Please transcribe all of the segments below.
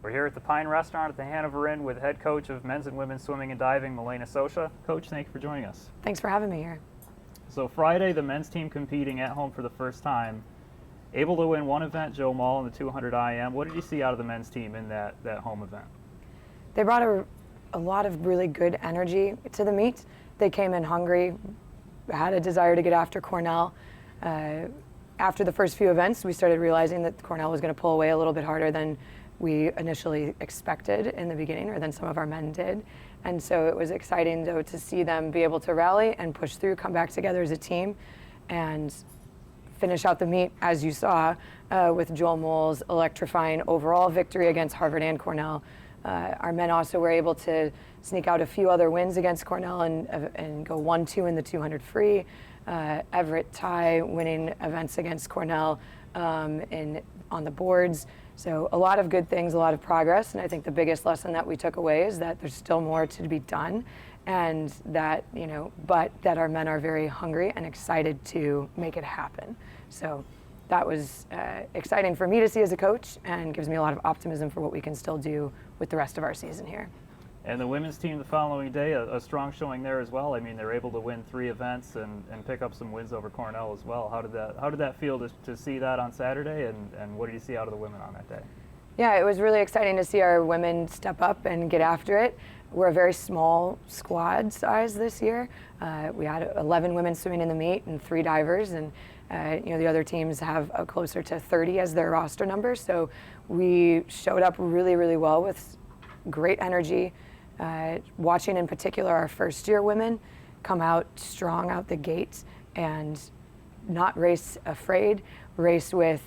We're here at the Pine Restaurant at the Hanover Inn with head coach of men's and women's swimming and diving, Milana Socha. Coach, thank you for joining us. Thanks for having me here. So Friday, the men's team competing at home for the first time, able to win one event, Joe Mall in the 200 IM. What did you see out of the men's team in that home event? They brought a lot of really good energy to the meet. They came in hungry, had a desire to get after Cornell. After the first few events, we started realizing that Cornell was going to pull away a little bit harder than we initially expected in the beginning, or than some of our men did. And so it was exciting, though, to see them be able to rally and push through, come back together as a team, and finish out the meet, as you saw, with Joel Moll's electrifying overall victory against Harvard and Cornell. Our men also were able to sneak out a few other wins against Cornell and go 1-2 in the 200 free. Everett Ty winning events against Cornell on the boards. So a lot of good things, a lot of progress, and I think the biggest lesson that we took away is that there's still more to be done, and that, but that our men are very hungry and excited to make it happen. So that was exciting for me to see as a coach, and gives me a lot of optimism for what we can still do with the rest of our season here. And the women's team the following day, a strong showing there as well. I mean, they were able to win 3 events and pick up some wins over Cornell as well. How did that feel to see that on Saturday, and what did you see out of the women on that day? Yeah, it was really exciting to see our women step up and get after it. We're a very small squad size this year. We had 11 women swimming in the meet and 3 divers, and the other teams have closer to 30 as their roster number. So we showed up really, really well with great energy. Watching in particular our first year women come out strong out the gate and not race afraid, race with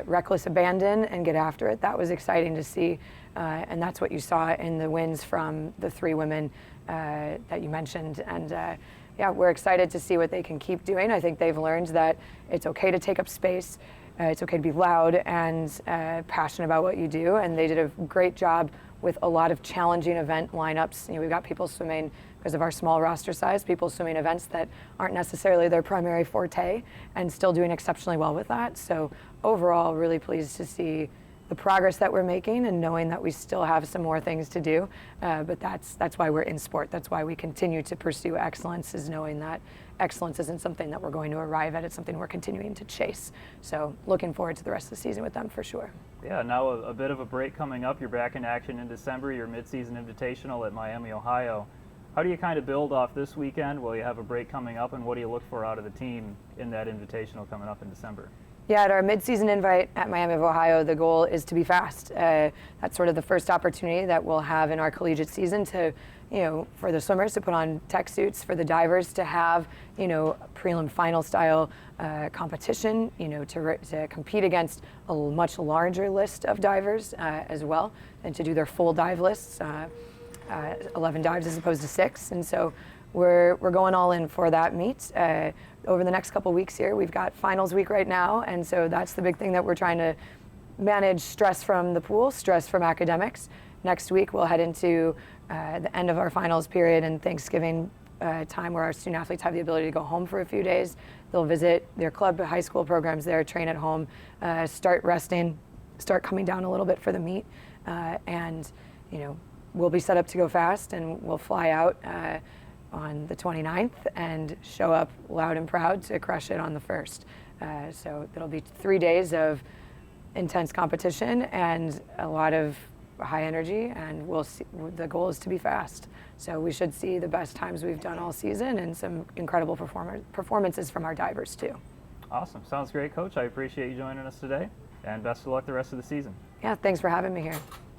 reckless abandon and get after it. That was exciting to see, and that's what you saw in the wins from the 3 women that you mentioned. And yeah, we're excited to see what they can keep doing. I think they've learned that it's okay to take up space, it's okay to be loud and passionate about what you do, and they did a great job with a lot of challenging event lineups. We've got people swimming, because of our small roster size, people swimming events that aren't necessarily their primary forte, and still doing exceptionally well with that. So overall, really pleased to see the progress that we're making, and knowing that we still have some more things to do. But that's why we're in sport. That's why we continue to pursue excellence, is knowing that excellence isn't something that we're going to arrive at, it's something we're continuing to chase. So looking forward to the rest of the season with them for sure. Yeah, now a bit of a break coming up. You're back in action in December, your mid-season invitational at Miami, Ohio. How do you kind of build off this weekend while you have a break coming up, and what do you look for out of the team in that invitational coming up in December? Yeah, at our mid-season invite at Miami of Ohio, the goal is to be fast. That's sort of the first opportunity that we'll have in our collegiate season to, for the swimmers to put on tech suits, for the divers to have, prelim final style competition, to compete against a much larger list of divers as well, and to do their full dive lists, 11 dives as opposed to 6. And so we're going all in for that meet. Over the next couple weeks here, we've got finals week right now, and so that's the big thing that we're trying to manage: stress from the pool, stress from academics. Next week we'll head into the end of our finals period and Thanksgiving time, where our student athletes have the ability to go home for a few days. They'll visit their club, high school programs there, train at home, start resting, start coming down a little bit for the meet, and we'll be set up to go fast, and we'll fly out on the 29th and show up loud and proud to crush it on the 1st. So it'll be 3 days of intense competition and a lot of high energy, and we'll see. The goal is to be fast. So we should see the best times we've done all season, and some incredible performances from our divers too. Awesome. Sounds great, Coach. I appreciate you joining us today, and best of luck the rest of the season. Yeah, thanks for having me here.